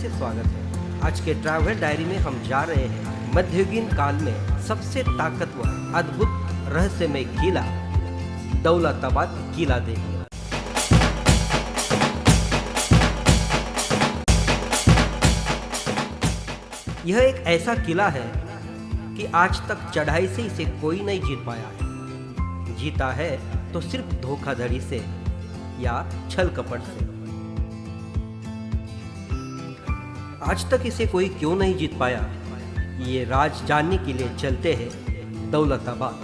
से स्वागत है। आज के ट्रैवल डायरी में हम जा रहे हैं मध्ययुगीन काल में सबसे ताकतवर अद्भुत रहस्यमय किला दौलताबाद किला देखने। यह एक ऐसा किला है कि आज तक चढ़ाई से इसे कोई नहीं जीत पाया है। जीता है तो सिर्फ धोखाधड़ी से या छल कपट से। आज तक इसे कोई क्यों नहीं जीत पाया, ये राज जानने के लिए चलते हैं दौलताबाद।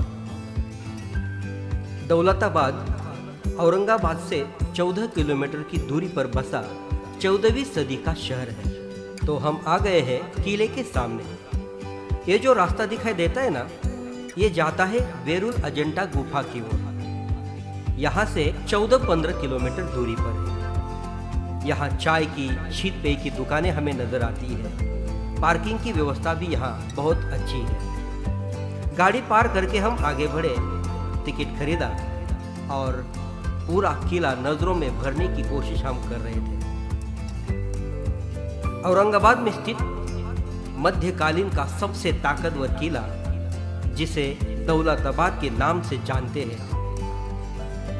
दौलताबाद औरंगाबाद से 14 किलोमीटर की दूरी पर बसा 14वीं सदी का शहर है। तो हम आ गए हैं किले के सामने। ये जो रास्ता दिखाई देता है ना, ये जाता है वेरुल अजंता गुफा की ओर। यहाँ से 14-15 किलोमीटर दूरी पर है। यहाँ चाय की शीत पेय की दुकानें हमें नजर आती है। पार्किंग की व्यवस्था भी यहाँ बहुत अच्छी है। गाड़ी पार करके हम आगे बढ़े, टिकट खरीदा और पूरा किला नजरों में भरने की कोशिश हम कर रहे थे। औरंगाबाद में स्थित मध्यकालीन का सबसे ताकतवर किला, जिसे दौलताबाद के नाम से जानते हैं।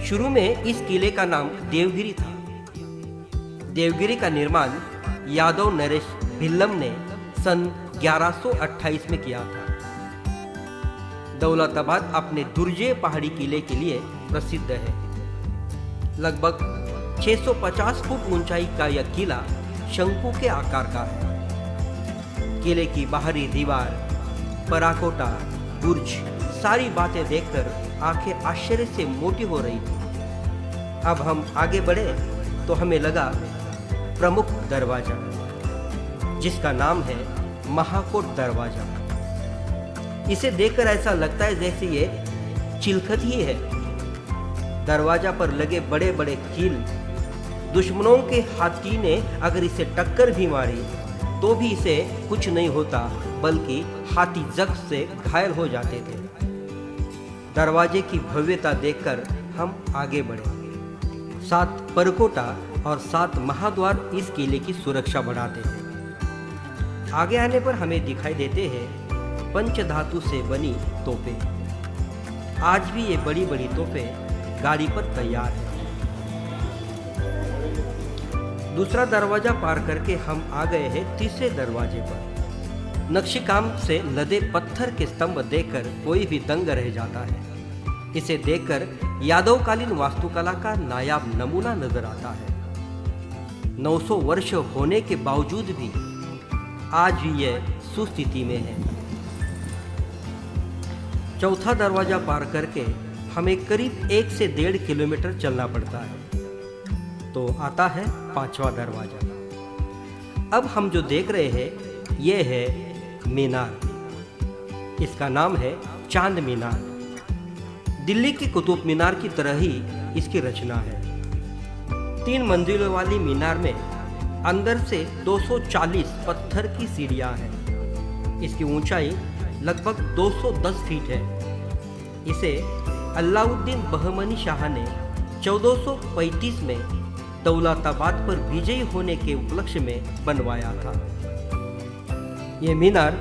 शुरू में इस किले का नाम देवगिरी था। देवगिरी का निर्माण यादव नरेश भिल्लम ने सन 1128 में किया था। दौलताबाद अपने दुर्जय पहाड़ी किले के लिए प्रसिद्ध है। लगभग 650 फुट ऊंचाई का यह किला शंकु के आकार का है। किले की बाहरी दीवार, पराकोटा, बुर्ज, सारी बातें देखकर आंखें आश्चर्य से मोटी हो रही थी। अब हम आगे बढ़े तो हमें लगा प्रमुख दरवाजा, जिसका नाम है महाकोट दरवाजा। इसे देखकर ऐसा लगता है जैसे ये चिलखत ही है। दरवाजा पर लगे बड़े बड़े कील, दुश्मनों के हाथी ने अगर इसे टक्कर भी मारी तो भी इसे कुछ नहीं होता, बल्कि हाथी जख्म से घायल हो जाते थे। दरवाजे की भव्यता देखकर हम आगे बढ़े। 7 परकोटा और 7 महाद्वार इस किले की सुरक्षा बढ़ाते हैं। आगे आने पर हमें दिखाई देते हैं पंचधातु से बनी तोपें। आज भी ये बड़ी बड़ी तोपें गाड़ी पर तैयार है। दूसरा दरवाजा पार करके हम आ गए हैं तीसरे दरवाजे पर। नक्शीकाम से लदे पत्थर के स्तंभ देखकर कोई भी दंग रह जाता है। इसे देखकर यादवकालीन वास्तुकला का नायाब नमूना नजर आता है। 900 वर्ष होने के बावजूद भी आज भी यह सुस्थिति में है। चौथा दरवाजा पार करके हमें करीब 1 से 1.5 किलोमीटर चलना पड़ता है। तो आता है 5वां दरवाजा। अब हम जो देख रहे हैं यह है मीनार। इसका नाम है चांद मीनार। दिल्ली की कुतुब मीनार की तरह ही इसकी रचना है। 3 मंजिलों वाली मीनार में अंदर से 240 पत्थर की सीढ़ियां हैं। इसकी ऊंचाई लगभग 210 फीट है। इसे अलाउद्दीन बहमनी शाह ने 1435 में दौलताबाद पर विजयी होने के उपलक्ष्य में बनवाया था। यह मीनार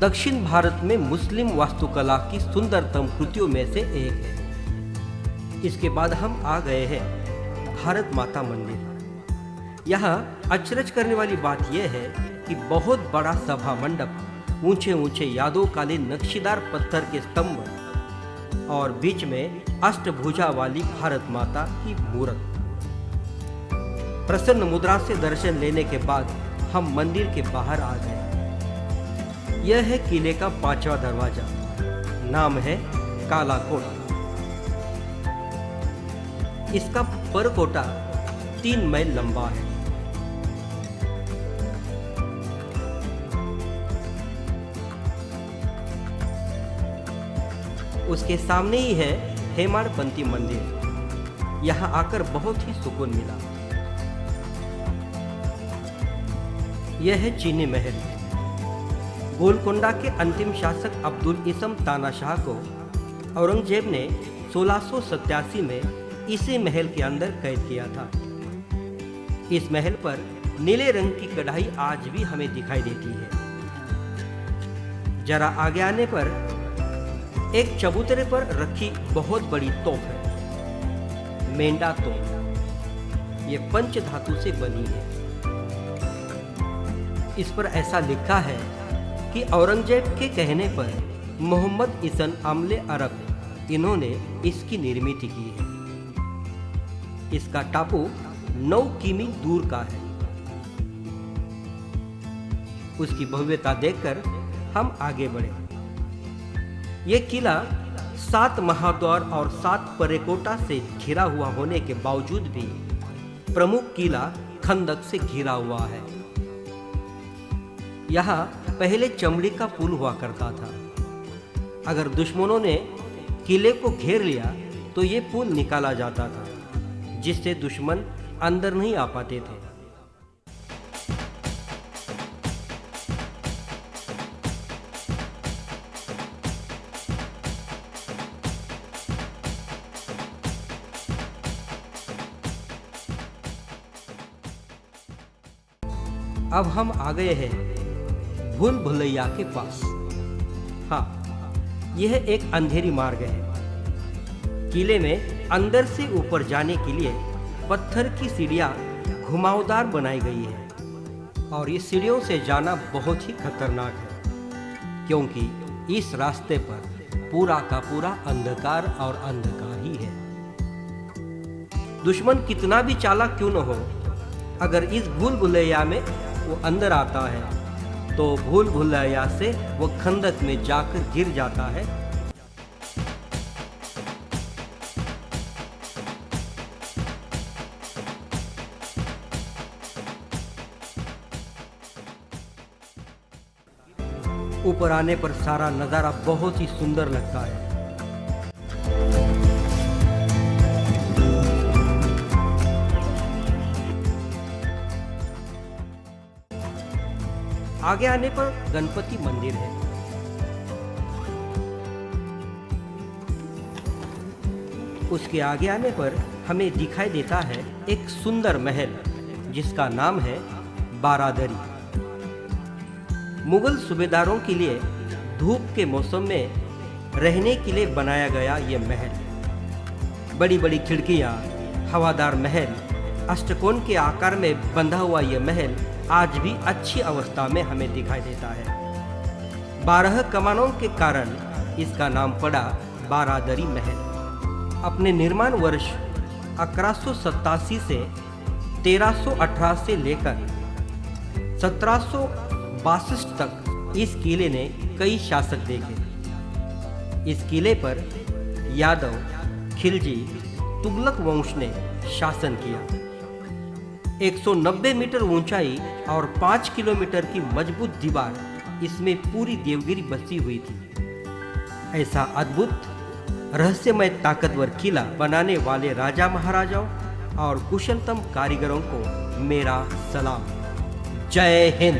दक्षिण भारत में मुस्लिम वास्तुकला की सुंदरतम कृतियों में से एक है। इसके बाद हम आ गए हैं भारत माता मंदिर। यहाँ अचरज करने वाली बात यह है कि बहुत बड़ा सभा मंडप, ऊंचे ऊंचे यादवकालीन नक्शीदार पत्थर के स्तंभ और बीच में अष्टभुजा वाली भारत माता की मूर्त। प्रसन्न मुद्रा से दर्शन लेने के बाद हम मंदिर के बाहर आ गए। यह है किले का 5वां दरवाजा। नाम है काला कोट। इसका परकोटा 3 मील लंबा है। उसके सामने ही है हेमाड़पंथी मंदिर। यहाँ आकर बहुत ही सुकून मिला। यह है चीनी महल। गोलकोंडा के अंतिम शासक अब्दुल इसम तानाशाह को औरंगजेब ने 1687 में इसी महल के अंदर कैद किया था। इस महल पर नीले रंग की कढ़ाई आज भी हमें दिखाई देती है। जरा आगे आने पर एक चबूतरे पर रखी बहुत बड़ी तोप है, मेंढा तोप। ये पंच धातु से बनी है। इस पर ऐसा लिखा है कि औरंगजेब के कहने पर मोहम्मद इसन आमले अरब इन्होंने इसकी निर्मित की है। इसका टापू 9 किमी दूर का है। उसकी भव्यता देखकर हम आगे बढ़े। यह किला 7 महाद्वार और 7 परेकोटा से घिरा हुआ होने के बावजूद भी प्रमुख किला खंदक से घिरा हुआ है। यहाँ पहले चमड़ी का पुल हुआ करता था। अगर दुश्मनों ने किले को घेर लिया तो ये पुल निकाला जाता था, जिससे दुश्मन अंदर नहीं आ पाते थे। अब हम आ गए हैं भूल भुलैया के पास। हाँ, यह एक अंधेरी मार्ग है। किले में अंदर से ऊपर जाने के लिए पत्थर की सीढ़ियां घुमावदार बनाई गई है और इस सीढ़ियों से जाना बहुत ही खतरनाक है, क्योंकि इस रास्ते पर पूरा का पूरा अंधकार और अंधकार ही है। दुश्मन कितना भी चालाक क्यों न हो, अगर इस भूल भुलैया में वो अंदर आता है तो भूल भुलैया से वो खंदक में जाकर गिर जाता है। ऊपर आने पर सारा नजारा बहुत ही सुंदर लगता है। आगे आने पर गणपति मंदिर है। उसके आगे आने पर हमें दिखाई देता है एक सुंदर महल, जिसका नाम है बारादरी। मुगल सूबेदारों के लिए धूप के मौसम में रहने के लिए बनाया गया यह महल। बड़ी बड़ी खिड़कियां, हवादार महल, अष्टकोण के आकार में बंधा हुआ यह महल आज भी अच्छी अवस्था में हमें दिखाई देता है। 12 कमानों के कारण इसका नाम पड़ा बारादरी महल। अपने निर्माण वर्ष 1187 से 1318 से लेकर 1762 तक इस किले ने कई शासक देखे। इस किले पर यादव, खिलजी, तुगलक वंश ने शासन किया। 190 मीटर ऊंचाई और 5 किलोमीटर की मजबूत दीवार इसमें पूरी देवगिरी बसी हुई थी। ऐसा अद्भुत, रहस्यमय, ताकतवर किला बनाने वाले राजा महाराजाओं और कुशलतम कारीगरों को मेरा सलाम। जय हिंद।